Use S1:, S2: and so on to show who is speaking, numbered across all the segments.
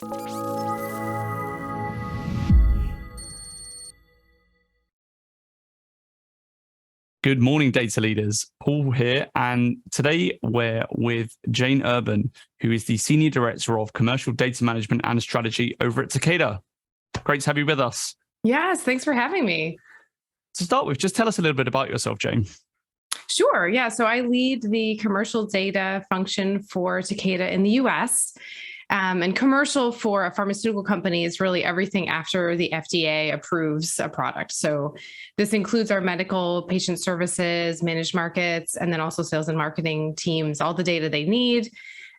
S1: Good morning, data leaders. Paul here, and today we're with Jane Urban, who is the Senior Director of Commercial Data Management and Strategy over at Takeda. Great to have you with us.
S2: Yes, thanks for having me.
S1: To start with, just tell us a little bit about yourself, Jane.
S2: Sure. Yeah. So I lead the commercial data function for Takeda in the US. And commercial for a pharmaceutical company is really everything after the FDA approves a product. So this includes our medical, patient services, managed markets, and then also sales and marketing teams, all the data they need.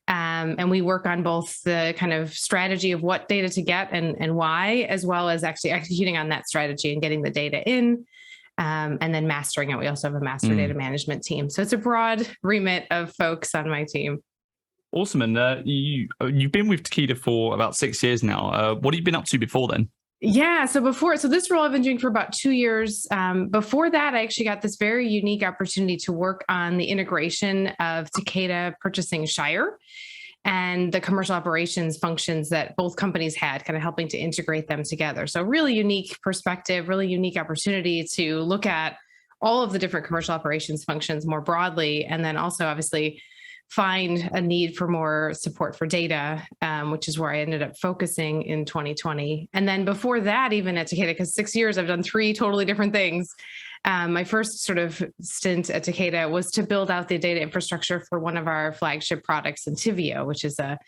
S2: And we work on both the kind of strategy of what data to get and why, as well as actually executing on that strategy and getting the data in. And then mastering it. We also have a master data management team. So it's a broad remit of folks on my team.
S1: Awesome. And you've been with Takeda for about 6 years now. What have you been up to before then?
S2: Yeah. So this role I've been doing for about 2 years. Before that, I actually got this very unique opportunity to work on the integration of Takeda purchasing Shire and the commercial operations functions that both companies had, kind of helping to integrate them together. So really unique perspective, really unique opportunity to look at all of the different commercial operations functions more broadly, and then also obviously find a need for more support for data, which is where I ended up focusing in 2020. And then before that, even at Takeda, because 6 years, I've done 3 totally different things. My first sort of stint at Takeda was to build out the data infrastructure for one of our flagship products, Entyvio, which is a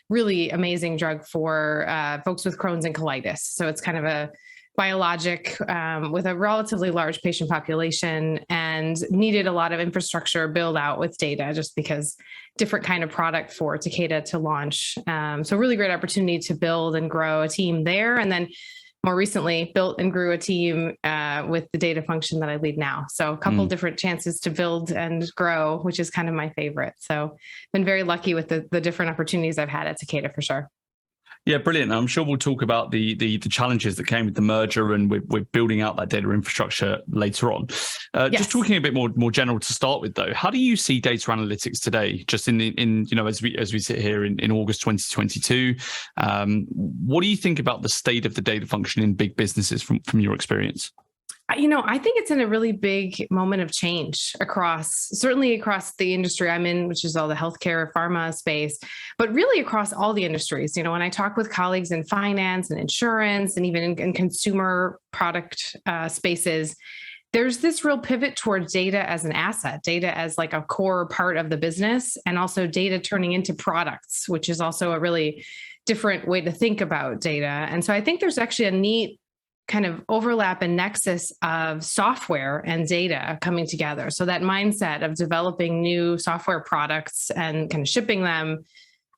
S2: really amazing drug for folks with Crohn's and colitis. So it's kind of a biologic with a relatively large patient population and needed a lot of infrastructure build out with data just because different kind of product for Takeda to launch. So really great opportunity to build and grow a team there. And then more recently built and grew a team with the data function that I lead now. So a couple different chances to build and grow, which is kind of my favorite. So been very lucky with the different opportunities I've had at Takeda for sure.
S1: Yeah, brilliant. I'm sure we'll talk about the challenges that came with the merger and with building out that data infrastructure later on. Yes. Just talking a bit more general to start with, though, how do you see data analytics today? Just in as we sit here in August 2022, what do you think about the state of the data function in big businesses from your experience?
S2: I think it's in a really big moment of change certainly across the industry I'm in, which is all the healthcare, pharma space, but really across all the industries. When I talk with colleagues in finance and insurance and even in consumer product spaces, there's this real pivot towards data as an asset, data as like a core part of the business, and also data turning into products, which is also a really different way to think about data. And so I think there's actually a neat kind of overlap and nexus of software and data coming together. So that mindset of developing new software products and kind of shipping them,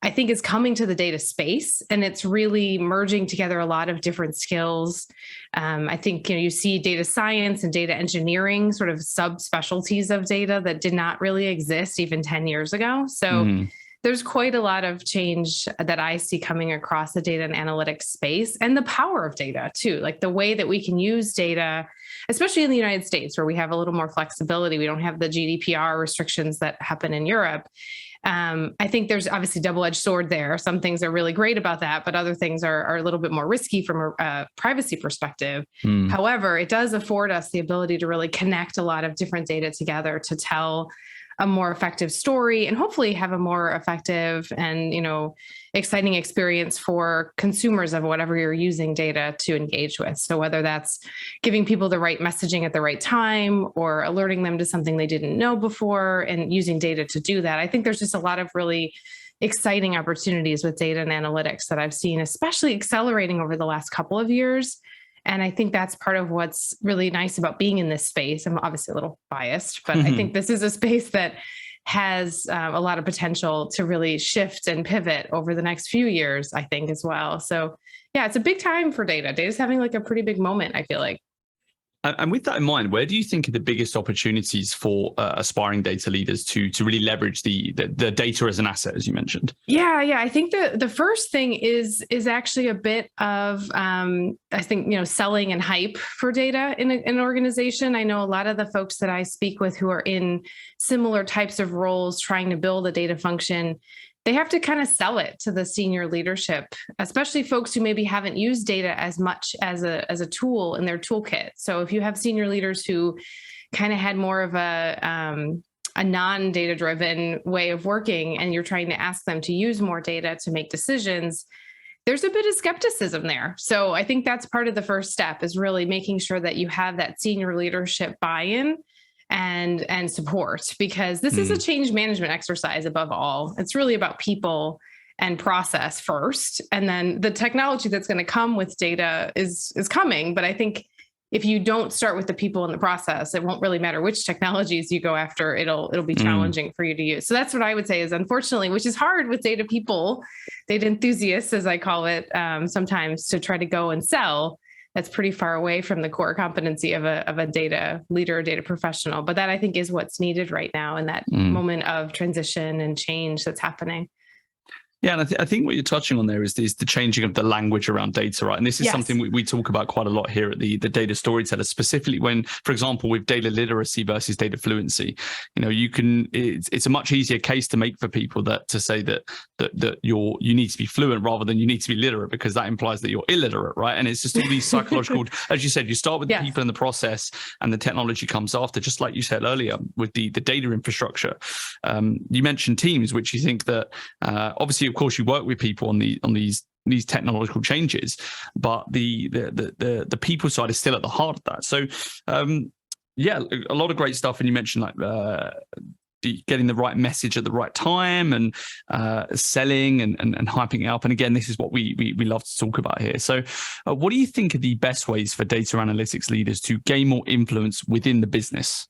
S2: I think is coming to the data space, and it's really merging together a lot of different skills. I think, you see data science and data engineering sort of subspecialties of data that did not really exist even 10 years ago. So there's quite a lot of change that I see coming across the data and analytics space, and the power of data too, like the way that we can use data, especially in the United States where we have a little more flexibility. We don't have the GDPR restrictions that happen in Europe. I think there's obviously double-edged sword there. Some things are really great about that, but other things are a little bit more risky from a privacy perspective. However, it does afford us the ability to really connect a lot of different data together to tell a more effective story and hopefully have a more effective and, exciting experience for consumers of whatever you're using data to engage with. So whether that's giving people the right messaging at the right time or alerting them to something they didn't know before and using data to do that, I think there's just a lot of really exciting opportunities with data and analytics that I've seen, especially accelerating over the last couple of years. And I think that's part of what's really nice about being in this space. I'm obviously a little biased, but I think this is a space that has a lot of potential to really shift and pivot over the next few years, I think, as well. So yeah, it's a big time for data. Data's having like a pretty big moment, I feel like.
S1: And with that in mind, where do you think are the biggest opportunities for aspiring data leaders to really leverage the data as an asset, as you mentioned?
S2: Yeah. I think the first thing is actually a bit of I think selling and hype for data in an organization. I know a lot of the folks that I speak with who are in similar types of roles trying to build a data function, they have to kind of sell it to the senior leadership, especially folks who maybe haven't used data as much as a tool in their toolkit. So if you have senior leaders who kind of had more of a non-data driven way of working, and you're trying to ask them to use more data to make decisions, there's a bit of skepticism there. So I think that's part of the first step, is really making sure that you have that senior leadership buy-in and support, because this is a change management exercise above all. It's really about people and process first, and then the technology that's going to come with data is coming. But I think if you don't start with the people in the process, it won't really matter which technologies you go after. It'll be challenging for you to use. So that's what I would say is, unfortunately, which is hard with data people, data enthusiasts, as I call it, sometimes, to try to go and sell. That's pretty far away from the core competency of a data leader, data professional. But that, I think, is what's needed right now in that moment of transition and change that's happening.
S1: Yeah, and I think what you're touching on there is the changing of the language around data, right? And this is something we talk about quite a lot here at the Data Storytellers, specifically when, for example, with data literacy versus data fluency. It's a much easier case to make for people to say that you need to be fluent rather than you need to be literate, because that implies that you're illiterate, right? And it's just all these psychological, as you said, you start with the people in the process, and the technology comes after, just like you said earlier with the data infrastructure. You mentioned teams, which you think that obviously, of course, you work with people on these technological changes, but the people side is still at the heart of that. So, a lot of great stuff. And you mentioned getting the right message at the right time, and selling and hyping it up. And again, this is what we love to talk about here. So, what do you think are the best ways for data analytics leaders to gain more influence within the business?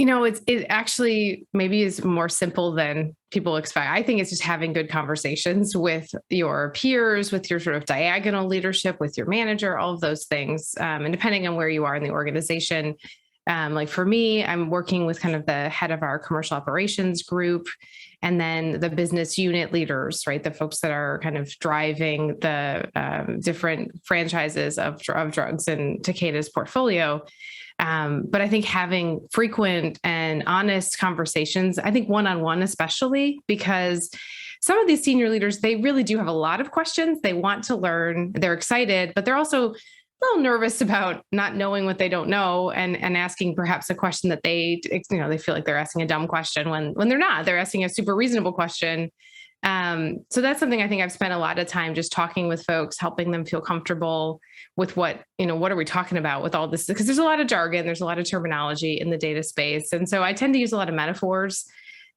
S2: It actually maybe is more simple than people expect. I think it's just having good conversations with your peers, with your sort of diagonal leadership, with your manager, all of those things. And depending on where you are in the organization, like for me, I'm working with kind of the head of our commercial operations group, and then the business unit leaders, right? The folks that are kind of driving the different franchises of drugs in Takeda's portfolio. But I think having frequent and honest conversations, I think one-on-one especially, because some of these senior leaders, they really do have a lot of questions. They want to learn, they're excited, but they're also a little nervous about not knowing what they don't know, and asking perhaps a question that they feel like they're asking a dumb question when they're not. They're asking a super reasonable question. So that's something I think I've spent a lot of time just talking with folks, helping them feel comfortable with what are we talking about with all this? Because there's a lot of jargon, there's a lot of terminology in the data space. And so I tend to use a lot of metaphors.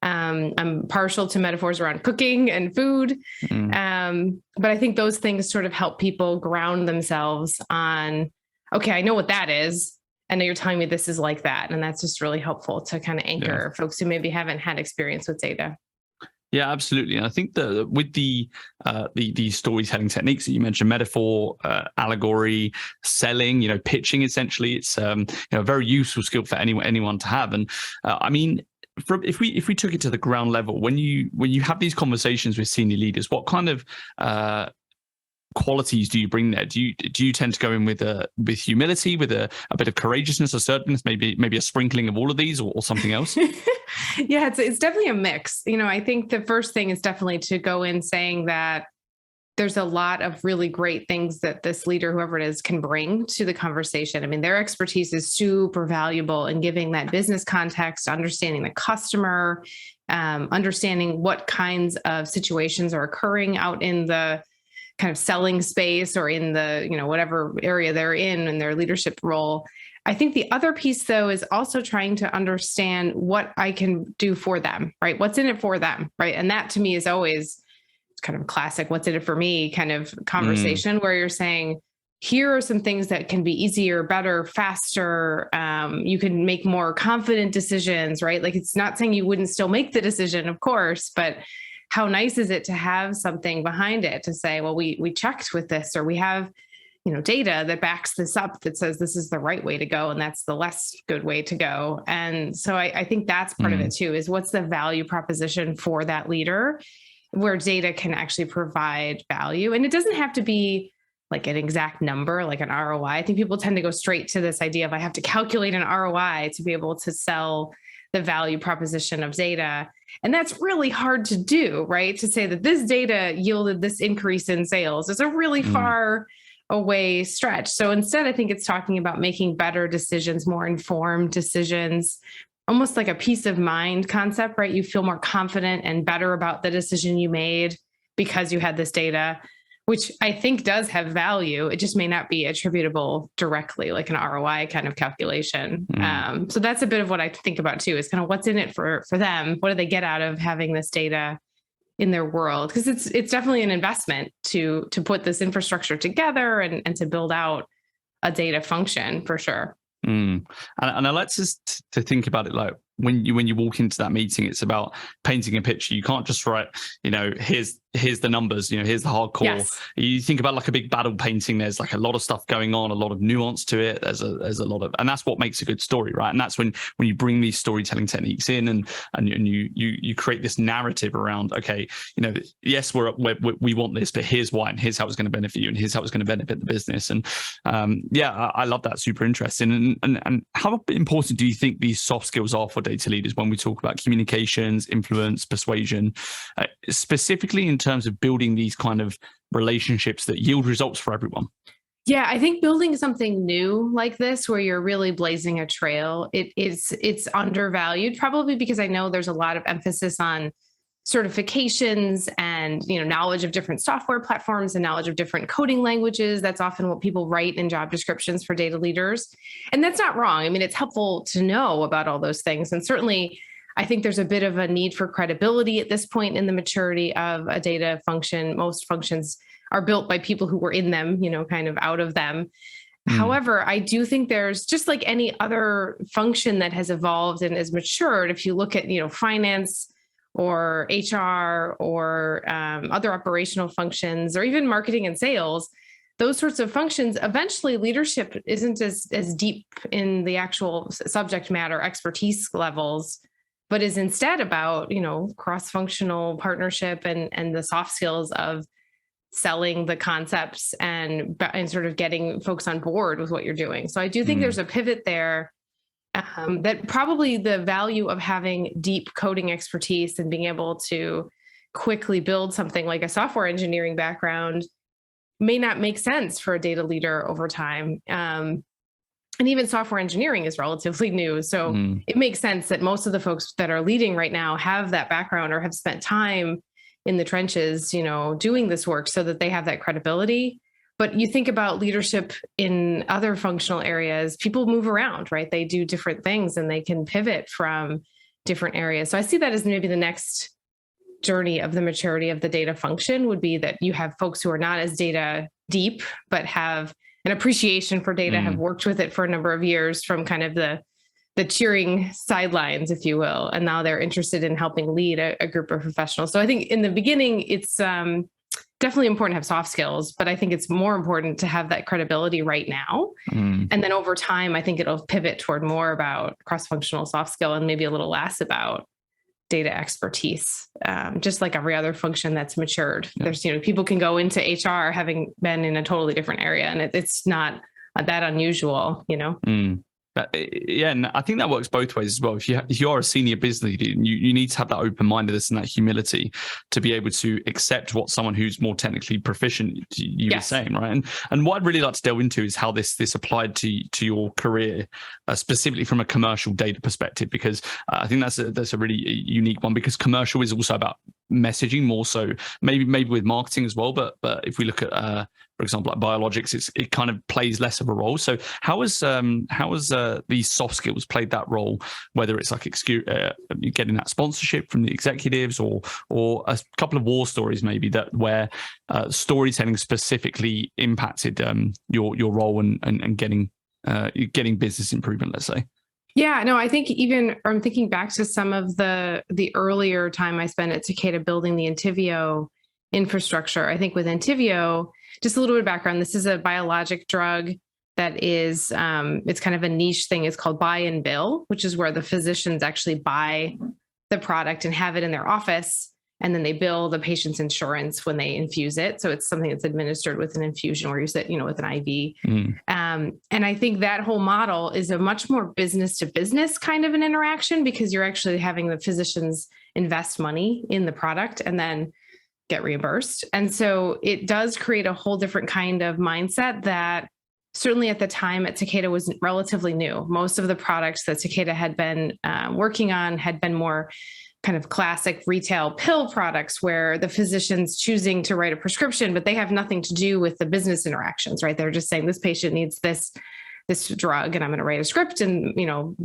S2: I'm partial to metaphors around cooking and food. But I think those things sort of help people ground themselves on, okay, I know what that is. I know you're telling me this is like that. And that's just really helpful to kind of anchor folks who maybe haven't had experience with data.
S1: Yeah, absolutely. And I think that with the storytelling techniques that you mentioned, metaphor, allegory, selling, pitching, essentially, it's a very useful skill for anyone to have. And if we took it to the ground level, when you have these conversations with senior leaders, what kind of qualities do you bring there? Do you tend to go in with humility, with a bit of courageousness, assertiveness, maybe a sprinkling of all of these, or something else?
S2: Yeah, it's definitely a mix. I think the first thing is definitely to go in saying that there's a lot of really great things that this leader, whoever it is, can bring to the conversation. I mean, their expertise is super valuable in giving that business context, understanding the customer, understanding what kinds of situations are occurring out in the kind of selling space, or in the, whatever area they're in their leadership role. I think the other piece, though, is also trying to understand what I can do for them, right? What's in it for them, right? And that to me is always kind of classic, what's in it for me kind of conversation, where you're saying, here are some things that can be easier, better, faster. You can make more confident decisions, right? Like, it's not saying you wouldn't still make the decision, of course, but how nice is it to have something behind it to say, well, we checked with this, or we have, data that backs this up, that says this is the right way to go, and that's the less good way to go. And so I think that's part of it too, is what's the value proposition for that leader, where data can actually provide value. And it doesn't have to be like an exact number, like an ROI. I think people tend to go straight to this idea of, I have to calculate an ROI to be able to sell the value proposition of data. And that's really hard to do, right? To say that this data yielded this increase in sales is a really far away stretch. So instead, I think it's talking about making better decisions, more informed decisions, almost like a peace of mind concept, right? You feel more confident and better about the decision you made because you had this data, which I think does have value. It just may not be attributable directly, like an ROI kind of calculation. So that's a bit of what I think about too, is kind of what's in it for them. What do they get out of having this data in their world? Because it's definitely an investment to put this infrastructure together and to build out a data function for sure.
S1: And I like to think about it like when you walk into that meeting, it's about painting a picture. You can't just write, here's the numbers, here's the hardcore. Yes. You think about like a big battle painting. There's like a lot of stuff going on, a lot of nuance to it. There's a lot of, and that's what makes a good story, right? And that's when you bring these storytelling techniques in and you create this narrative around, okay, yes, we want this, but here's why, and here's how it's going to benefit you, and here's how it's going to benefit the business. And I love that. Super interesting. And how important do you think these soft skills are for data leaders when we talk about communications, influence, persuasion, specifically in terms of building these kind of relationships that yield results for everyone?
S2: Yeah, I think building something new like this, where you're really blazing a trail, it's undervalued, probably because I know there's a lot of emphasis on certifications and knowledge of different software platforms and knowledge of different coding languages. That's often what people write in job descriptions for data leaders. And that's not wrong. I mean, it's helpful to know about all those things. And certainly, I think there's a bit of a need for credibility at this point in the maturity of a data function. Most functions are built by people who were in them, kind of out of them. However, I do think there's, just like any other function that has evolved and is matured, if you look at, finance, or HR, or other operational functions, or even marketing and sales, those sorts of functions, eventually leadership isn't as deep in the actual subject matter expertise levels, but is instead about, cross-functional partnership and the soft skills of selling the concepts and sort of getting folks on board with what you're doing. So I do think there's a pivot there. That probably the value of having deep coding expertise and being able to quickly build something like a software engineering background may not make sense for a data leader over time. And even software engineering is relatively new. So it makes sense that most of the folks that are leading right now have that background or have spent time in the trenches, doing this work so that they have that credibility. But you think about leadership in other functional areas, people move around, right? They do different things and they can pivot from different areas. So I see that as maybe the next journey of the maturity of the data function would be that you have folks who are not as data deep, but have an appreciation for data, have worked with it for a number of years from kind of the cheering sidelines, if you will. And now they're interested in helping lead a group of professionals. So I think in the beginning, it's definitely important to have soft skills, but I think it's more important to have that credibility right now. And then over time, I think it'll pivot toward more about cross-functional soft skill and maybe a little less about data expertise, just like every other function that's matured. There's, people can go into HR having been in a totally different area, and it's not that unusual,
S1: Yeah, and I think that works both ways as well. If you are a senior business leader, you need to have that open-mindedness and that humility to be able to accept what someone who's more technically proficient you were saying, right? And what I'd really like to delve into is how this applied to your career, specifically from a commercial data perspective, because I think that's a really unique one, because commercial is also about messaging more so, maybe with marketing as well. But if we look at for example, like biologics, it kind of plays less of a role. So how has these soft skills played that role, whether it's like getting that sponsorship from the executives or a couple of war stories maybe where storytelling specifically impacted your role and getting business improvement, let's say?
S2: Yeah, no, I think even I'm thinking back to some of the earlier time I spent at Takeda building the Entyvio infrastructure. I think with Entyvio, just a little bit of background, this is a biologic drug that is, it's kind of a niche thing. It's called buy and bill, which is where the physicians actually buy the product and have it in their office. and then they bill the patient's insurance when they infuse it. So it's something that's administered with an infusion where you sit, with an IV. And I think that whole model is a much more business to business kind of an interaction, because you're actually having the physicians invest money in the product and then get reimbursed. And so it does create a whole different kind of mindset that certainly at the time at Takeda was relatively new. Most of the products that Takeda had been working on had been more kind of classic retail pill products where the physician's choosing to write a prescription, but they have nothing to do with the business interactions, right? They're just saying this patient needs this drug and I'm going to write a script and,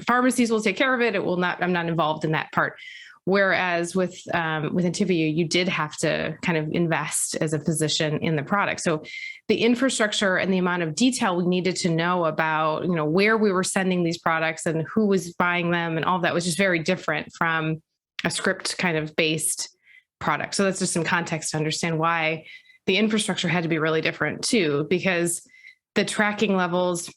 S2: pharmacies will take care of it. I'm not involved in that part. Whereas with Entyvio, you did have to kind of invest as a physician in the product. So the infrastructure and the amount of detail we needed to know about, where we were sending these products and who was buying them and all that was just very different from a script kind of based product. So that's just some context to understand why the infrastructure had to be really different too, because the tracking levels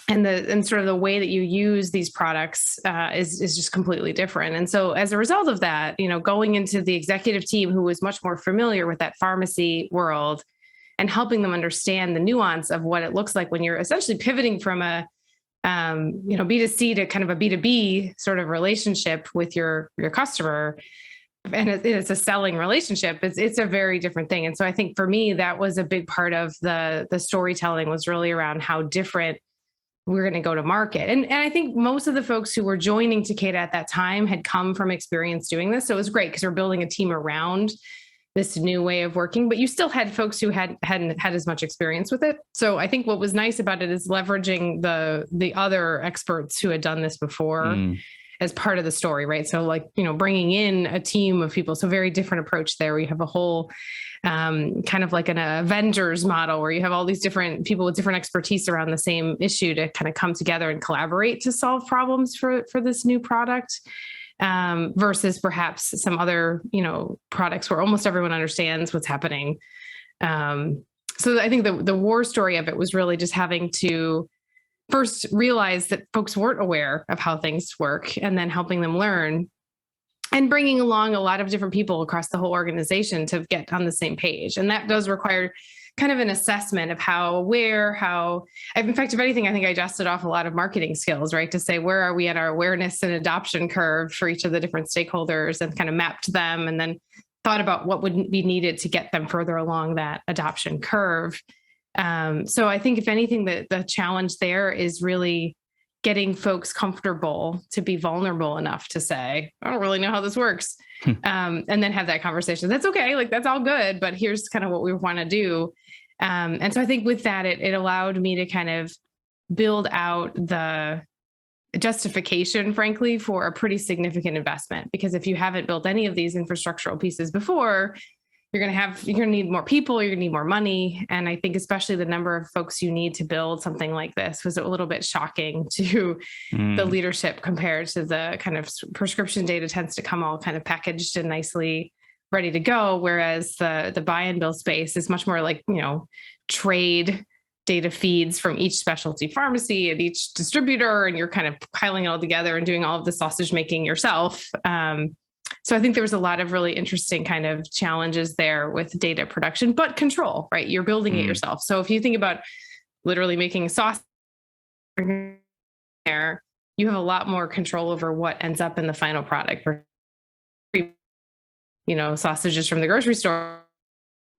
S2: and sort of the way that you use these products is just completely different. And so as a result of that, going into the executive team who was much more familiar with that pharmacy world and helping them understand the nuance of what it looks like when you're essentially pivoting from a B2C to kind of a B2B sort of relationship with your customer. And it's a selling relationship. It's a very different thing. And so I think for me, that was a big part of the storytelling was really around how different we're going to go to market. And I think most of the folks who were joining Takeda at that time had come from experience doing this. So it was great because we're building a team around this new way of working, but you still had folks who hadn't had as much experience with it. So I think what was nice about it is leveraging the other experts who had done this before as part of the story, right? So bringing in a team of people. So very different approach there. We have a whole kind of like an Avengers model where you have all these different people with different expertise around the same issue to kind of come together and collaborate to solve problems for this new product. Versus perhaps some other, products where almost everyone understands what's happening. So I think the war story of it was really just having to first realize that folks weren't aware of how things work and then helping them learn and bringing along a lot of different people across the whole organization to get on the same page. And that does require kind of an assessment of in fact, if anything, I think I dusted off a lot of marketing skills, right? To say, where are we at our awareness and adoption curve for each of the different stakeholders and kind of mapped them and then thought about what would be needed to get them further along that adoption curve. So I think if anything, the challenge there is really getting folks comfortable to be vulnerable enough to say, I don't really know how this works. And then have that conversation. That's okay. That's all good, but here's kind of what we want to do. And so I think with that, it allowed me to kind of build out the justification, frankly, for a pretty significant investment. Because if you haven't built any of these infrastructural pieces before, you're going to need more people, you're going to need more money. And I think especially the number of folks you need to build something like this was a little bit shocking to the leadership compared to the kind of prescription data tends to come all kind of packaged and nicely ready to go. Whereas the buy and bill space is much more like, trade data feeds from each specialty pharmacy and each distributor, and you're kind of piling it all together and doing all of the sausage making yourself. So I think there was a lot of really interesting kind of challenges there with data production, but control, right? You're building it yourself. So if you think about literally making sauce there, you have a lot more control over what ends up in the final product. Sausages from the grocery store,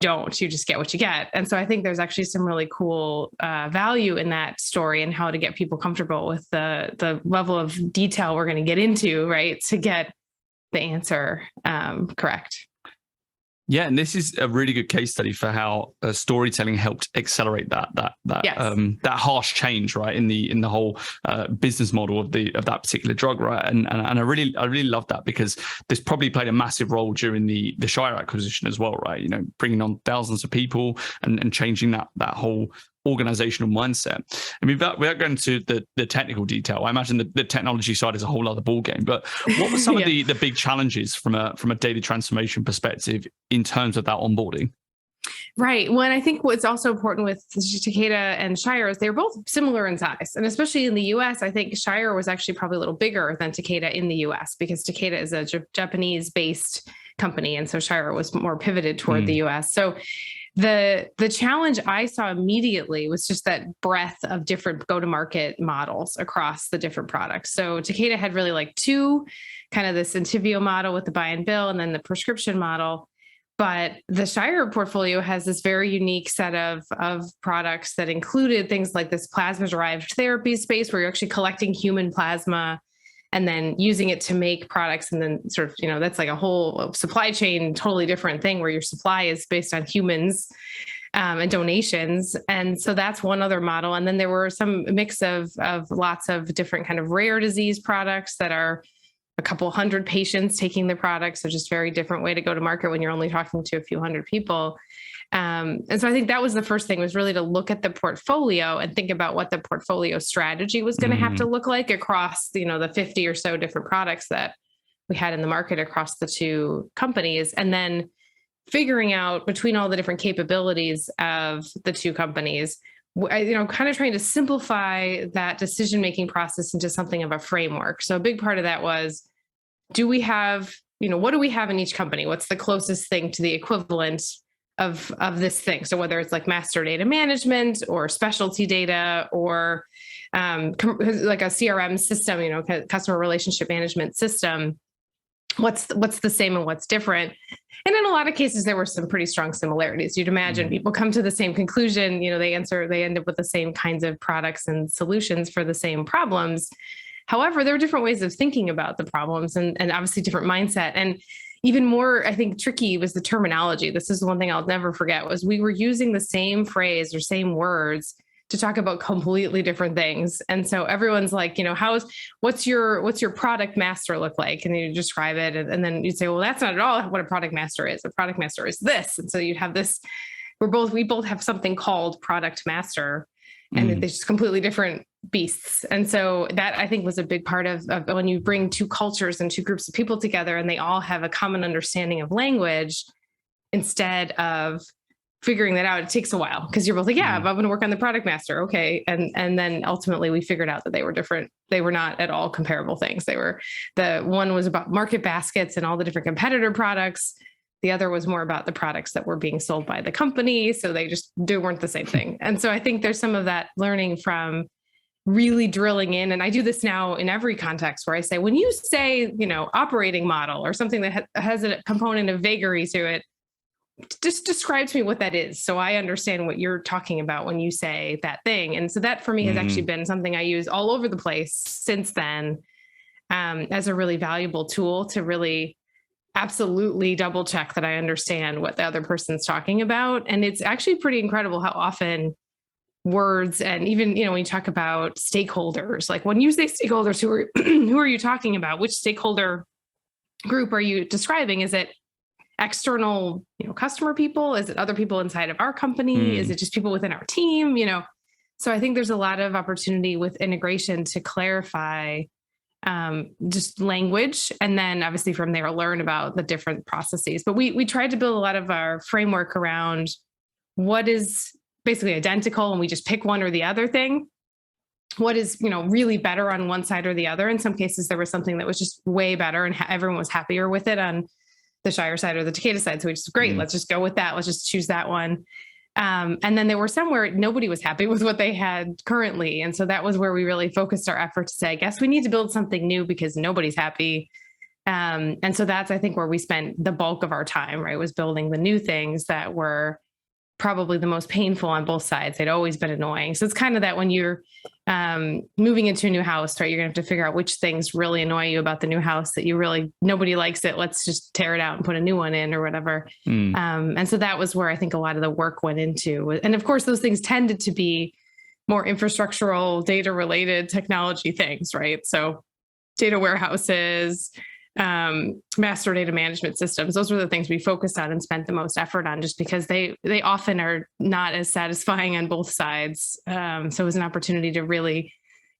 S2: you just get what you get. And so I think there's actually some really cool value in that story and how to get people comfortable with the level of detail we're going to get into, right? To get the answer correct.
S1: Yeah, and this is a really good case study for how storytelling helped accelerate that harsh change, right, in the whole business model of that particular drug, right? And I really love that because this probably played a massive role during the Shire acquisition as well, right? Bringing on thousands of people and changing that whole organizational mindset. I mean, without going to the technical detail, I imagine the technology side is a whole other ballgame. But what were some of the big challenges from a data transformation perspective in terms of that onboarding?
S2: Right. Well, and I think what's also important with Takeda and Shire is they're both similar in size. And especially in the US, I think Shire was actually probably a little bigger than Takeda in the US because Takeda is a Japanese-based company. And so Shire was more pivoted toward the US. So the challenge I saw immediately was just that breadth of different go-to-market models across the different products. So Takeda had really like two, kind of this Entyvio model with the buy and bill, and then the prescription model. But the Shire portfolio has this very unique set of products that included things like this plasma-derived therapy space, where you're actually collecting human plasma and then using it to make products. And then sort of, that's like a whole supply chain, totally different thing, where your supply is based on humans and donations. And so that's one other model. And then there were some mix of lots of different kind of rare disease products that are a couple hundred patients taking the product. So just very different way to go to market when you're only talking to a few hundred people. And so I think that was the first thing, was really to look at the portfolio and think about what the portfolio strategy was going to have to look like across, the 50 or so different products that we had in the market across the two companies. And then figuring out between all the different capabilities of the two companies, kind of trying to simplify that decision-making process into something of a framework. So a big part of that was, do we have, what do we have in each company? What's the closest thing to the equivalent of this thing? So whether it's like master data management or specialty data or like a CRM system, customer relationship management system, what's the same and what's different? And in a lot of cases, there were some pretty strong similarities. You'd imagine people come to the same conclusion, they end up with the same kinds of products and solutions for the same problems. However, there are different ways of thinking about the problems and obviously different mindset. And even more, I think, tricky was the terminology. This is the one thing I'll never forget, was we were using the same phrase or same words to talk about completely different things. And so everyone's like, what's your product master look like? And you describe it. And then you'd say, well, that's not at all what a product master is. A product master is this. And so you'd have this, we both have something called product master, and they're just completely different beasts. And so that, I think, was a big part of when you bring two cultures and two groups of people together and they all have a common understanding of language, instead of figuring that out, it takes a while, because you're both like, I'm going to work on the product master. Okay. And then ultimately we figured out that they were different. They were not at all comparable things. The one was about market baskets and all the different competitor products. The other was more about the products that were being sold by the company. So they just weren't the same thing. And so I think there's some of that learning from really drilling in. And I do this now in every context, where I say, when you say, operating model or something that has a component of vagary to it, just describe to me what that is, so I understand what you're talking about when you say that thing. And so that for me has actually been something I use all over the place since then, as a really valuable tool to really absolutely double check that I understand what the other person's talking about. And it's actually pretty incredible how often words, and even, when you talk about stakeholders, like when you say stakeholders, who are you talking about? Which stakeholder group are you describing? Is it external, customer people? Is it other people inside of our company? Is it just people within our team? So I think there's a lot of opportunity with integration to clarify just language. And then obviously from there, learn about the different processes. But we tried to build a lot of our framework around what is basically identical, and we just pick one or the other thing. What is, really better on one side or the other? In some cases, there was something that was just way better and everyone was happier with it on the Shire side or the Takeda side. So we just, great, let's just go with that. Let's just choose that one. And then there were some where nobody was happy with what they had currently. And so that was where we really focused our effort to say, I guess we need to build something new because nobody's happy. And so that's, I think, where we spent the bulk of our time, right, was building the new things that were probably the most painful on both sides. They'd always been annoying. So it's kind of that when you're moving into a new house, right, you're going to have to figure out which things really annoy you about the new house that you really, nobody likes it. Let's just tear it out and put a new one in or whatever. And so that was where I think a lot of the work went into. And of course, those things tended to be more infrastructural, data related technology things, right? So data warehouses, master data management systems. Those were the things we focused on and spent the most effort on, just because they often are not as satisfying on both sides. So it was an opportunity to really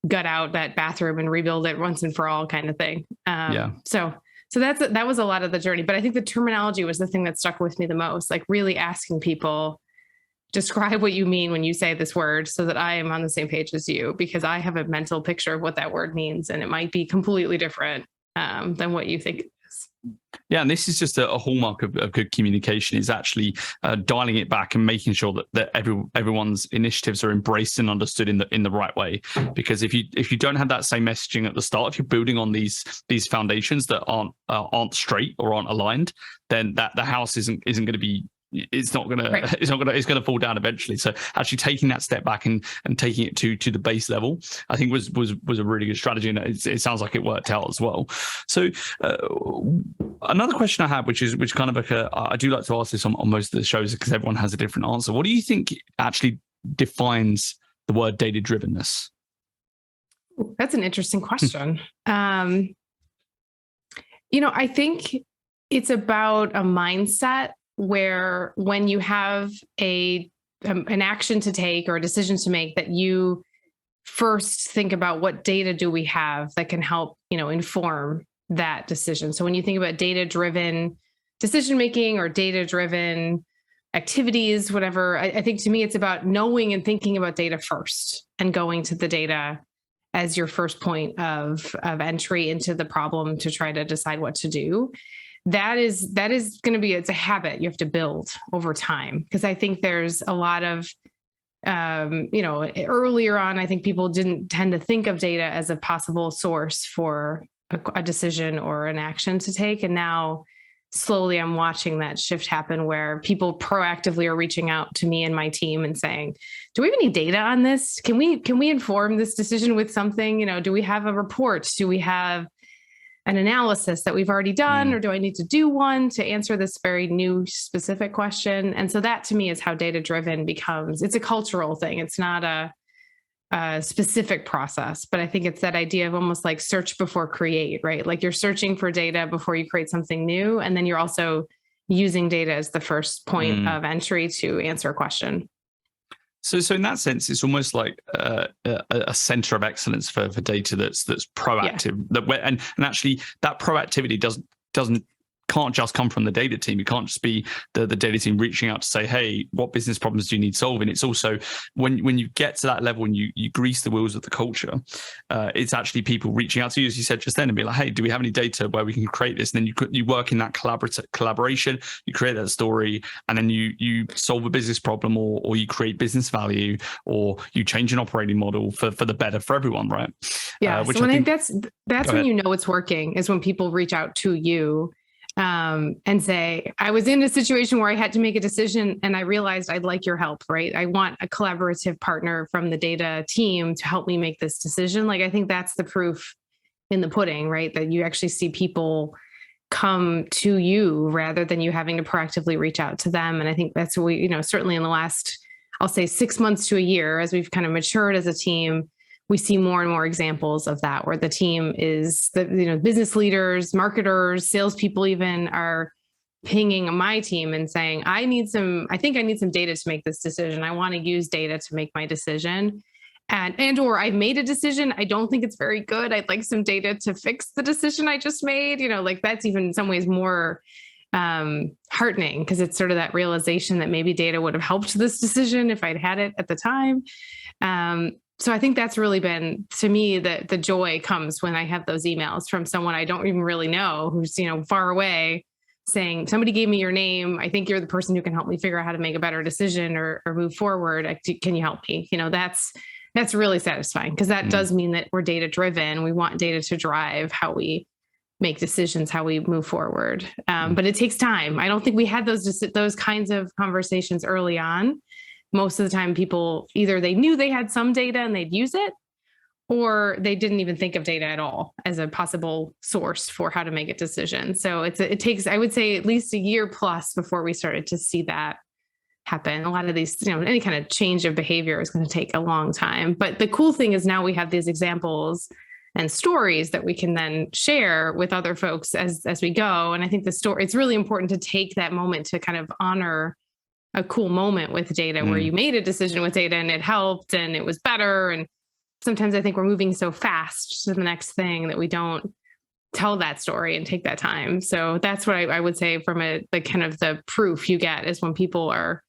S2: gut out that bathroom and rebuild it once and for all kind of thing. So that was a lot of the journey, but I think the terminology was the thing that stuck with me the most, like really asking people, describe what you mean when you say this word so that I am on the same page as you, because I have a mental picture of what that word means and it might be completely different than what you think it is.
S1: Yeah, and this is just a hallmark of good communication, is actually dialing it back and making sure that everyone's initiatives are embraced and understood in the right way. Because if you don't have that same messaging at the start, if you're building on these foundations that aren't straight or aren't aligned, then the house isn't going to be. It's going to fall down eventually. So actually taking that step back and taking it to the base level, I think was a really good strategy, and it sounds like it worked out as well. So another question I have, which kind of like I do like to ask this on most of the shows because everyone has a different answer. What do you think actually defines the word data drivenness?
S2: That's an interesting question. I think it's about a mindset where when you have an action to take or a decision to make, that you first think about what data do we have that can help, inform that decision. So when you think about data-driven decision-making or data-driven activities, whatever, I think to me, it's about knowing and thinking about data first and going to the data as your first point of entry into the problem to try to decide what to do. That is going to be, it's a habit you have to build over time. Because I think there's a lot of, earlier on, I think people didn't tend to think of data as a possible source for a decision or an action to take. And now slowly I'm watching that shift happen where people proactively are reaching out to me and my team and saying, do we have any data on this? Can we inform this decision with something? Do we have a report? Do we have an analysis that we've already done, or do I need to do one to answer this very new specific question? And so that to me is how data-driven becomes. It's a cultural thing. It's not a specific process, but I think it's that idea of almost like search before create, right? Like you're searching for data before you create something new. And then you're also using data as the first point of entry to answer a question.
S1: So in that sense, it's almost like a center of excellence for data that's proactive. Yeah. And actually, that proactivity can't just come from the data team. It can't just be the data team reaching out to say, hey, what business problems do you need solving? It's also when you get to that level and you grease the wheels of the culture, it's actually people reaching out to you, as you said just then, and be like, hey, do we have any data where we can create this? And then you work in that collaboration, you create that story, and then you solve a business problem or you create business value or you change an operating model for the better for everyone, right?
S2: Yeah, so I think that's when you know it's working, is when people reach out to you and say, I was in a situation where I had to make a decision and I realized I'd like your help, right? I want a collaborative partner from the data team to help me make this decision. Like, I think that's the proof in the pudding, right? That you actually see people come to you rather than you having to proactively reach out to them. And I think that's what we, certainly in the last, I'll say 6 months to a year, as we've kind of matured as a team, we see more and more examples of that, where the team is business leaders, marketers, salespeople even are pinging my team and saying, I think I need some data to make this decision. I want to use data to make my decision. Or I've made a decision. I don't think it's very good. I'd like some data to fix the decision I just made. That's even in some ways more heartening, because it's sort of that realization that maybe data would have helped this decision if I'd had it at the time. So I think that's really been, to me, the joy comes when I have those emails from someone I don't even really know, who's, far away, saying, somebody gave me your name. I think you're the person who can help me figure out how to make a better decision or move forward. Can you help me? That's really satisfying, because that does mean that we're data driven. We want data to drive how we make decisions, how we move forward. But it takes time. I don't think we had those kinds of conversations early on. Most of the time, people either they knew they had some data and they'd use it, or they didn't even think of data at all as a possible source for how to make a decision. So it takes, I would say, at least a year plus before we started to see that happen. A lot of these, any kind of change of behavior is going to take a long time. But the cool thing is now we have these examples and stories that we can then share with other folks as we go. And I think it's really important to take that moment to kind of honor a cool moment with data where you made a decision with data and it helped and it was better. And sometimes I think we're moving so fast to the next thing that we don't tell that story and take that time. So that's what I would say from the kind of the proof you get is when people are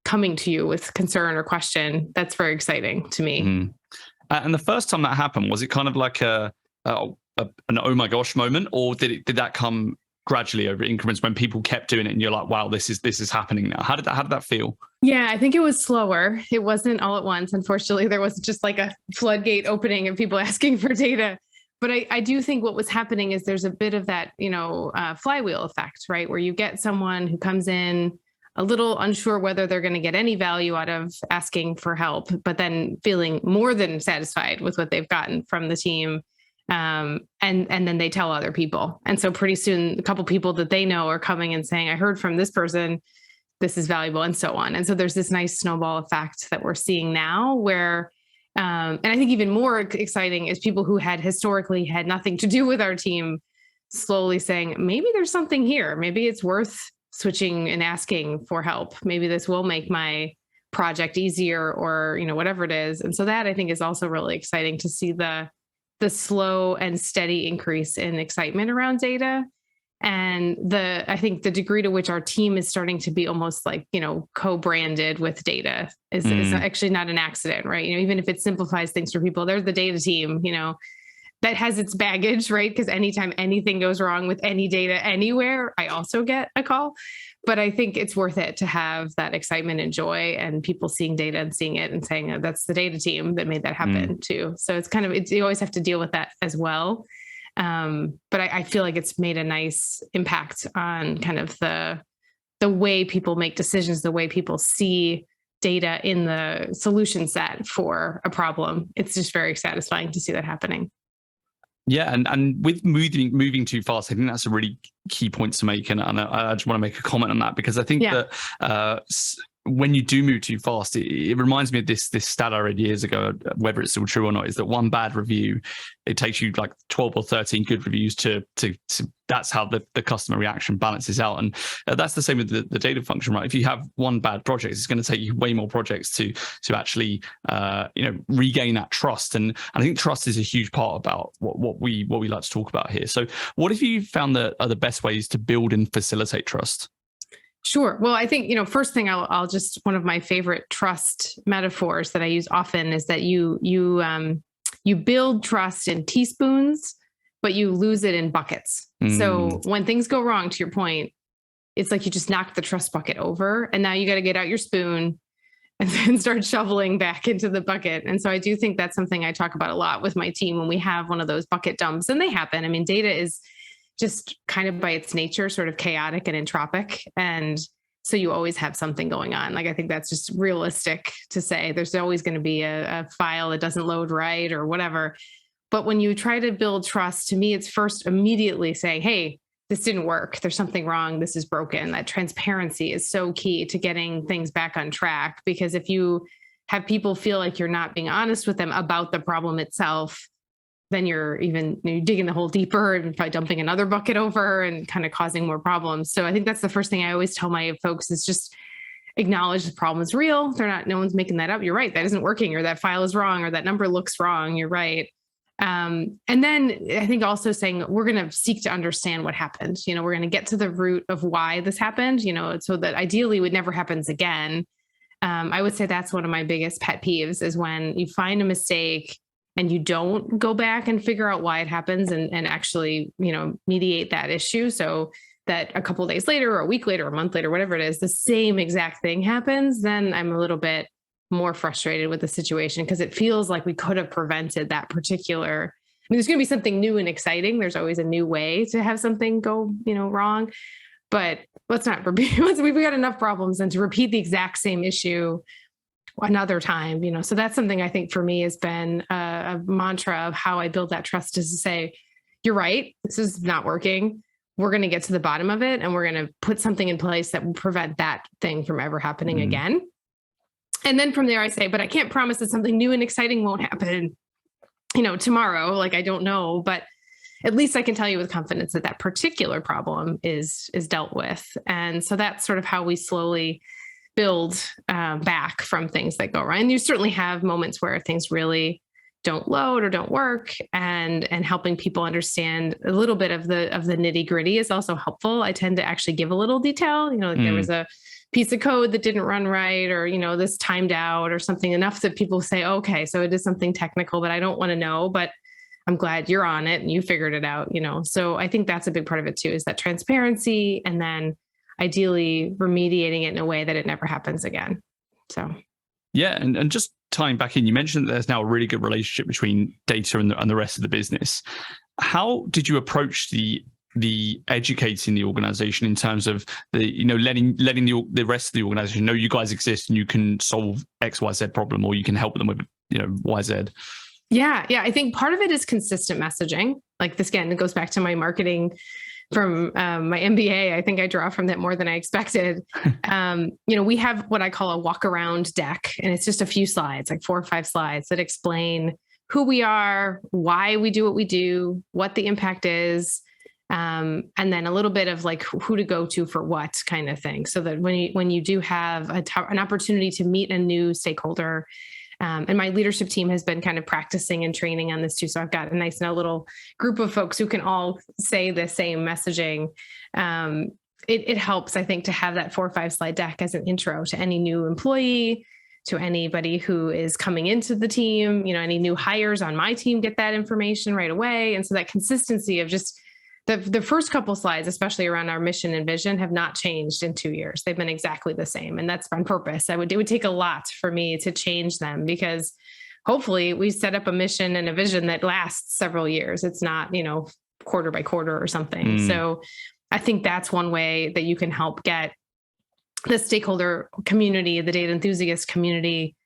S2: coming to you with concern or question. That's very exciting to me.
S1: And the first time that happened, was it kind of like an oh my gosh moment, or did that come gradually over increments when people kept doing it and you're like, wow, this is happening now? How did that feel?
S2: Yeah, I think it was slower. It wasn't all at once. Unfortunately, there was just like a floodgate opening of people asking for data. But I do think what was happening is there's a bit of that, flywheel effect, right? Where you get someone who comes in a little unsure whether they're going to get any value out of asking for help, but then feeling more than satisfied with what they've gotten from the team. And then they tell other people. And so pretty soon, a couple people that they know are coming and saying, I heard from this person, this is valuable, and so on. And so there's this nice snowball effect that we're seeing now where, and I think even more exciting is people who had historically had nothing to do with our team slowly saying, maybe there's something here. Maybe it's worth switching and asking for help. Maybe this will make my project easier, or, whatever it is. And so that I think is also really exciting to see the slow and steady increase in excitement around data. And I think the degree to which our team is starting to be almost like, co-branded with data is actually not an accident, right? Even if it simplifies things for people, there's the data team, that has its baggage, right? Because anytime anything goes wrong with any data anywhere, I also get a call. But I think it's worth it to have that excitement and joy and people seeing data and seeing it and saying, oh, that's the data team that made that happen too. So it's you always have to deal with that as well. But I feel like it's made a nice impact on kind of the way people make decisions, the way people see data in the solution set for a problem. It's just very satisfying to see that happening.
S1: Yeah, and with moving too fast, I think that's a really key point to make, and I just want to make a comment on that, because I think that when you do move too fast, it reminds me of this stat I read years ago, whether it's still true or not, is that one bad review, it takes you like 12 or 13 good reviews to that's how the customer reaction balances out. And that's the same with the data function, right? If you have one bad project, it's going to take you way more projects to actually regain that trust. And I think trust is a huge part about what we like to talk about here. So what have you found that are the best ways to build and facilitate trust?
S2: Sure. Well, I think, first thing I'll just, one of my favorite trust metaphors that I use often is that you build trust in teaspoons, but you lose it in buckets. So when things go wrong, to your point, it's like you just knocked the trust bucket over, and now you got to get out your spoon and then start shoveling back into the bucket. And so I do think that's something I talk about a lot with my team when we have one of those bucket dumps, and they happen. I mean, data is just kind of by its nature, sort of chaotic and entropic. And so you always have something going on. Like, I think that's just realistic to say there's always going to be a file that doesn't load right or whatever. But when you try to build trust, to me, it's first immediately saying, hey, this didn't work. There's something wrong. This is broken. That transparency is so key to getting things back on track, because if you have people feel like you're not being honest with them about the problem itself, then you're digging the hole deeper and probably dumping another bucket over and kind of causing more problems. So I think that's the first thing I always tell my folks is just acknowledge the problem is real. No one's making that up. You're right. That isn't working, or that file is wrong, or that number looks wrong. You're right. And then I think also saying we're going to seek to understand what happened. We're going to get to the root of why this happened, so that ideally it never happens again. I would say that's one of my biggest pet peeves is when you find a mistake and you don't go back and figure out why it happens and actually, mediate that issue. So that a couple of days later, or a week later, or a month later, whatever it is, the same exact thing happens, then I'm a little bit more frustrated with the situation, because it feels like we could have prevented that particular. I mean, there's going to be something new and exciting. There's always a new way to have something go, wrong, but let's not repeat. We've got enough problems, and to repeat the exact same issue another time, so that's something I think for me has been a mantra of how I build that trust, is to say, you're right, this is not working. We're going to get to the bottom of it, and we're going to put something in place that will prevent that thing from ever happening again. And then from there I say, but I can't promise that something new and exciting won't happen, tomorrow. Like, I don't know, but at least I can tell you with confidence that that particular problem is dealt with. And so that's sort of how we slowly build back from things that go wrong. And you certainly have moments where things really don't load or don't work, and helping people understand a little bit of the nitty gritty is also helpful. I tend to actually give a little detail, like there was a piece of code that didn't run right, or, this timed out or something, enough that people say, okay, so it is something technical that I don't want to know, but I'm glad you're on it and you figured it out, So I think that's a big part of it too, is that transparency, and then ideally remediating it in a way that it never happens again. So.
S1: Yeah. And just tying back in, you mentioned that there's now a really good relationship between data and the rest of the business. How did you approach the educating the organization in terms of letting the rest of the organization know you guys exist and you can solve XYZ problem, or you can help them with YZ?
S2: Yeah. I think part of it is consistent messaging. Like this, again, it goes back to my marketing from my MBA. I think I draw from that more than I expected. We have what I call a walk around deck, and it's just a few slides, like 4 or 5 slides that explain who we are, why we do what we do, what the impact is, and then a little bit of like who to go to for what kind of thing. So that when you do have an opportunity to meet a new stakeholder, and my leadership team has been kind of practicing and training on this too. So I've got a nice little group of folks who can all say the same messaging. It helps, I think, to have that 4 or 5 slide deck as an intro to any new employee, to anybody who is coming into the team. Any new hires on my team get that information right away. And so that consistency of just the first couple slides, especially around our mission and vision, have not changed in 2 years. They've been exactly the same. And that's on purpose. It would take a lot for me to change them, because hopefully we set up a mission and a vision that lasts several years. It's not, quarter by quarter or something. So I think that's one way that you can help get the stakeholder community, the data enthusiast community,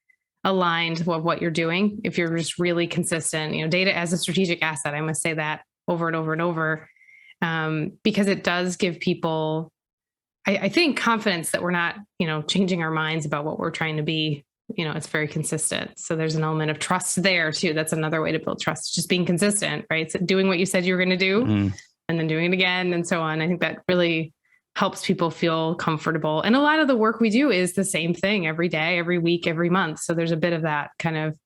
S2: aligned with what you're doing. If you're just really consistent, data as a strategic asset, I must say that over and over and over. Because it does give people, I think, confidence that we're not, changing our minds about what we're trying to be. It's very consistent. So there's an element of trust there too. That's another way to build trust, just being consistent, right? So doing what you said you were going to do and then doing it again and so on. I think that really helps people feel comfortable. And a lot of the work we do is the same thing every day, every week, every month. So there's a bit of that kind of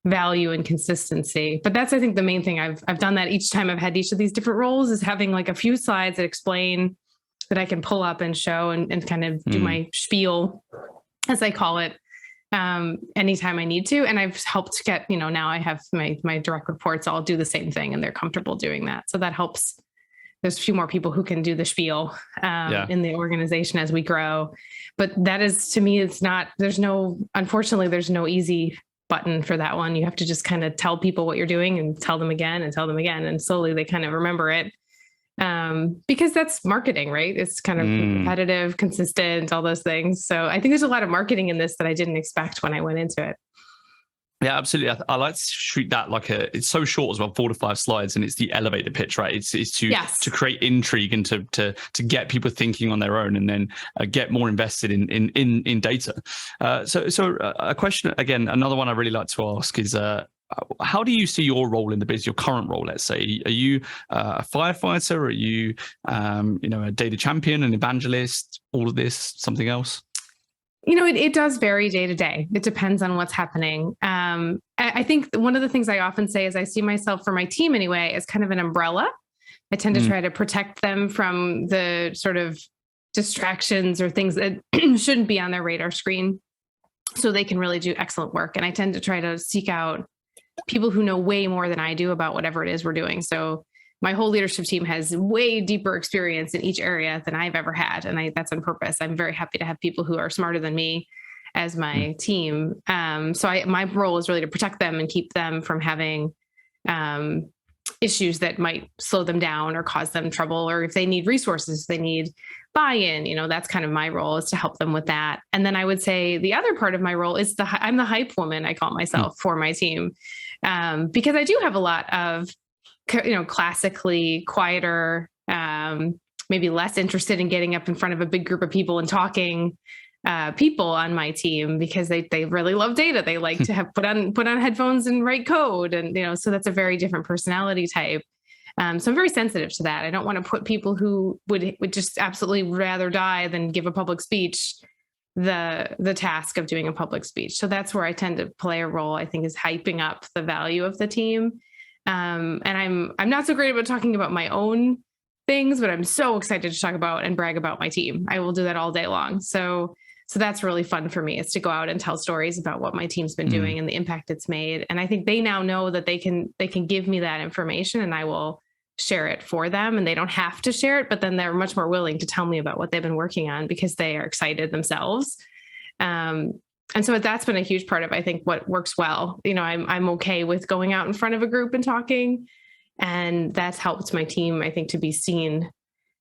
S2: value and consistency. But that's, I think, the main thing. I've done that each time I've had each of these different roles, is having like a few slides that explain, that I can pull up and show and kind of do my spiel, as I call it, anytime I need to. And I've helped get, now I have my direct reports all do the same thing, and they're comfortable doing that. So that helps. There's a few more people who can do the spiel in the organization as we grow. But that is, to me, unfortunately, there's no easy button for that one. You have to just kind of tell people what you're doing and tell them again and tell them again. And slowly they kind of remember it. Because that's marketing, right? It's kind of repetitive, consistent, all those things. So I think there's a lot of marketing in this that I didn't expect when I went into it.
S1: Yeah, absolutely. I like to treat that like it's so short as well, 4 to 5 slides, and it's the elevator pitch, right? It's to create intrigue and to get people thinking on their own, and then get more invested in data. So a question, again, another one I really like to ask is, how do you see your role in the business, your current role, let's say? Are you a firefighter? Are you, a data champion, an evangelist, all of this, something else?
S2: It does vary day to day. It depends on what's happening. I think one of the things I often say is I see myself, for my team anyway, as kind of an umbrella. I tend to try to protect them from the sort of distractions or things that shouldn't be on their radar screen, so they can really do excellent work. And I tend to try to seek out people who know way more than I do about whatever it is we're doing. So my whole leadership team has way deeper experience in each area than I've ever had. And that's on purpose. I'm very happy to have people who are smarter than me as my team. So my role is really to protect them and keep them from having issues that might slow them down or cause them trouble, or if they need resources, they need buy-in, that's kind of my role, is to help them with that. And then I would say the other part of my role is I'm the hype woman, I call myself, for my team. Because I do have a lot of, classically quieter, maybe less interested in getting up in front of a big group of people and talking people on my team, because they really love data. They like to have put on headphones and write code. And, so that's a very different personality type. So I'm very sensitive to that. I don't want to put people who would just absolutely rather die than give a public speech the task of doing a public speech. So that's where I tend to play a role, I think, is hyping up the value of the team. And I'm not so great about talking about my own things, but I'm so excited to talk about and brag about my team. I will do that all day long. So So that's really fun for me, is to go out and tell stories about what my team's been doing and the impact it's made. And I think they now know that they can give me that information and I will share it for them, and they don't have to share it, but then they're much more willing to tell me about what they've been working on because they are excited themselves. And so that's been a huge part of, I think, what works well. I'm okay with going out in front of a group and talking, and that's helped my team, I think, to be seen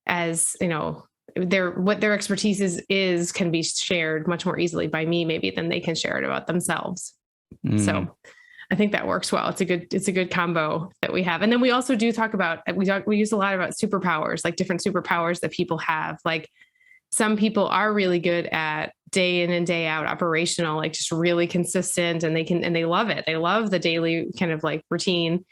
S2: as, what their expertise is can be shared much more easily by me maybe than they can share it about themselves. So I think that works well. It's a good combo that we have. And then we also do talk about, we use a lot about superpowers, like different superpowers that people have. Like some people are really good at day in and day out operational, like just really consistent, and they love it. They love the daily kind of like routine.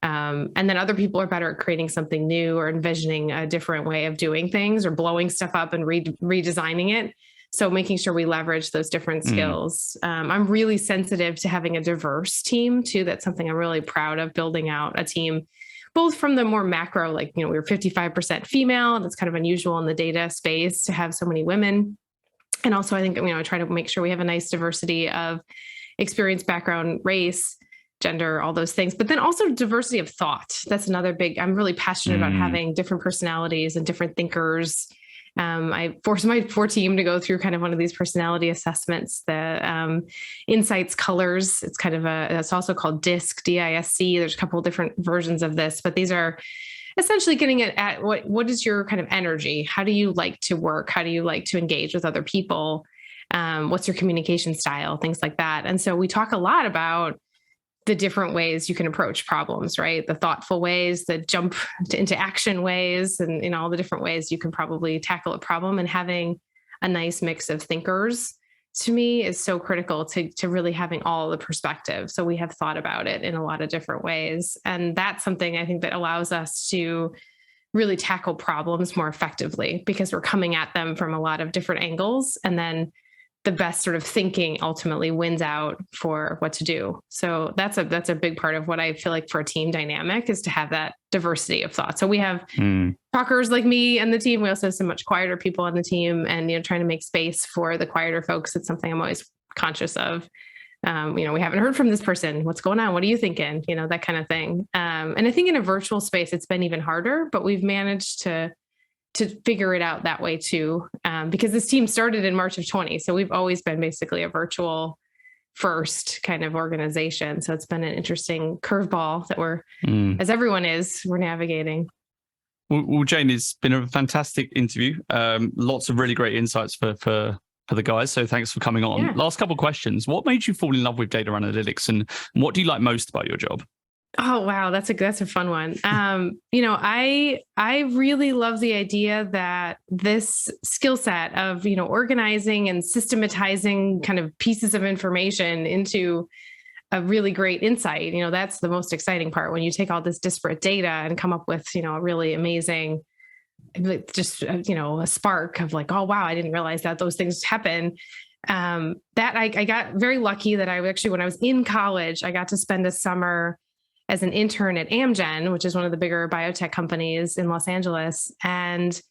S2: And then other people are better at creating something new or envisioning a different way of doing things or blowing stuff up and redesigning it. So making sure we leverage those different skills. I'm really sensitive to having a diverse team too. That's something I'm really proud of, building out a team, both from the more macro, like, we were 55% female. That's kind of unusual in the data space to have so many women. And also I think, I try to make sure we have a nice diversity of experience, background, race, gender, all those things, but then also diversity of thought. That's another big, I'm really passionate about having different personalities and different thinkers. I forced my team to go through kind of one of these personality assessments, the Insights Colors. It's kind of it's also called DISC, D-I-S-C. There's a couple of different versions of this, but these are essentially getting at what is your kind of energy? How do you like to work? How do you like to engage with other people? What's your communication style? Things like that. And so we talk a lot about the different ways you can approach problems, right? The thoughtful ways, the jump into action ways, and all the different ways you can probably tackle a problem. And having a nice mix of thinkers, to me, is so critical to really having all the perspective. So we have thought about it in a lot of different ways. And that's something I think that allows us to really tackle problems more effectively, because we're coming at them from a lot of different angles. And then the best sort of thinking ultimately wins out for what to do. So that's a big part of what I feel like for a team dynamic, is to have that diversity of thought. So we have talkers like me and the team. We also have some much quieter people on the team, and, trying to make space for the quieter folks. It's something I'm always conscious of. We haven't heard from this person. What's going on? What are you thinking? That kind of thing. And I think in a virtual space, it's been even harder, but we've managed to figure it out that way too, because this team started in March of 20. So we've always been basically a virtual first kind of organization. So it's been an interesting curveball that as everyone is, we're navigating.
S1: Well, Jane, it's been a fantastic interview. Lots of really great insights for the guys. So thanks for coming on. Yeah. Last couple of questions. What made you fall in love with data analytics, and what do you like most about your job?
S2: Oh, wow. That's a fun one. I really love the idea that this skill set of, organizing and systematizing kind of pieces of information into a really great insight. That's the most exciting part, when you take all this disparate data and come up with, a really amazing, just, a spark of like, oh, wow, I didn't realize that those things happen. That I got very lucky that when I was in college, I got to spend a summer as an intern at Amgen, which is one of the bigger biotech companies in Los Angeles, and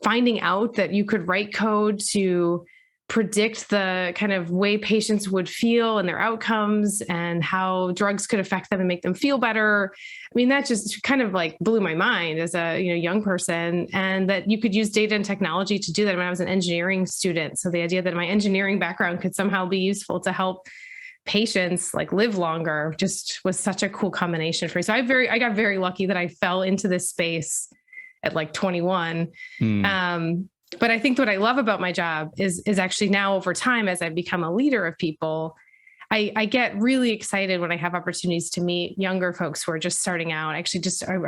S2: finding out that you could write code to predict the kind of way patients would feel and their outcomes and how drugs could affect them and make them feel better. I mean, that just kind of like blew my mind as a young person, and that you could use data and technology to do that. When I was an engineering student, so the idea that my engineering background could somehow be useful to help patients like live longer just was such a cool combination for me. So I got very lucky that I fell into this space at like 21. But I think what I love about my job is actually now over time, as I've become a leader of people, I get really excited when I have opportunities to meet younger folks who are just starting out. Actually,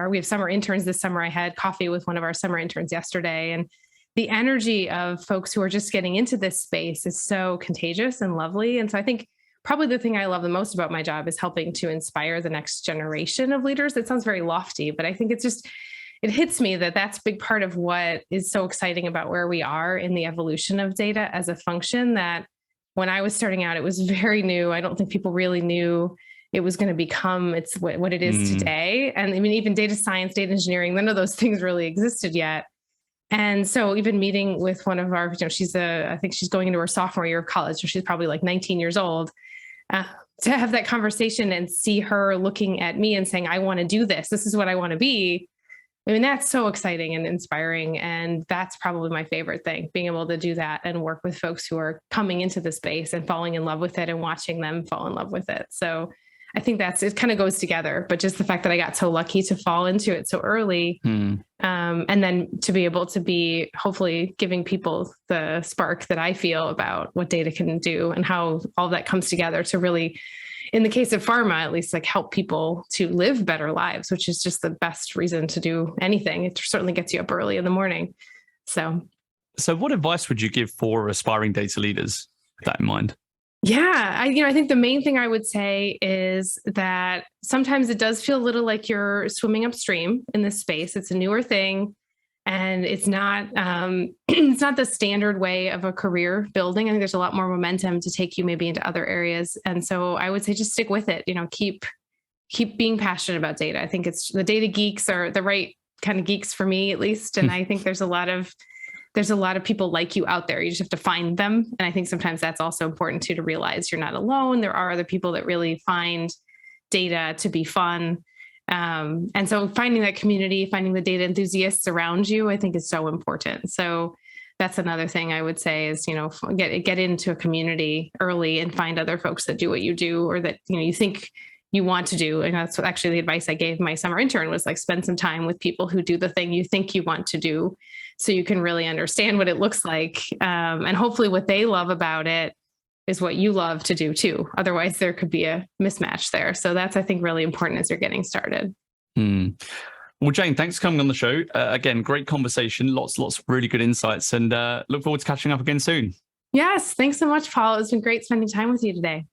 S2: we have summer interns this summer. I had coffee with one of our summer interns yesterday, and the energy of folks who are just getting into this space is so contagious and lovely. And so I think probably the thing I love the most about my job is helping to inspire the next generation of leaders. It sounds very lofty, but I think it hits me that that's a big part of what is so exciting about where we are in the evolution of data as a function, that when I was starting out, it was very new. I don't think people really knew it was going to become what it is today. And I mean, even data science, data engineering, none of those things really existed yet. And so even meeting with one of our, I think she's going into her sophomore year of college, so she's probably like 19 years old, to have that conversation and see her looking at me and saying, I want to do this. This is what I want to be. I mean, that's so exciting and inspiring. And that's probably my favorite thing, being able to do that and work with folks who are coming into the space and falling in love with it and watching them fall in love with it. So I think it kind of goes together, but just the fact that I got so lucky to fall into it so early, and then to be able to be hopefully giving people the spark that I feel about what data can do and how all that comes together to really, in the case of pharma, at least, like help people to live better lives, which is just the best reason to do anything. It certainly gets you up early in the morning. So
S1: what advice would you give for aspiring data leaders with that in mind?
S2: Yeah, I think the main thing I would say is that sometimes it does feel a little like you're swimming upstream in this space. It's a newer thing, and it's not it's not the standard way of a career building. I think there's a lot more momentum to take you maybe into other areas. And so I would say just stick with it. Keep being passionate about data. I think the data geeks are the right kind of geeks for me, at least. And I think there's a lot of people like you out there. You just have to find them. And I think sometimes that's also important too, to realize you're not alone. There are other people that really find data to be fun. And so finding that community, finding the data enthusiasts around you, I think is so important. So that's another thing I would say is, get into a community early and find other folks that do what you do, or that, you think you want to do. And that's actually the advice I gave my summer intern was like, spend some time with people who do the thing you think you want to do, so you can really understand what it looks like. And hopefully what they love about it is what you love to do too. Otherwise there could be a mismatch there. So that's, I think, really important as you're getting started.
S1: Well, Jane, thanks for coming on the show. Again, great conversation, lots of really good insights, and look forward to catching up again soon.
S2: Yes. Thanks so much, Paul. It's been great spending time with you today.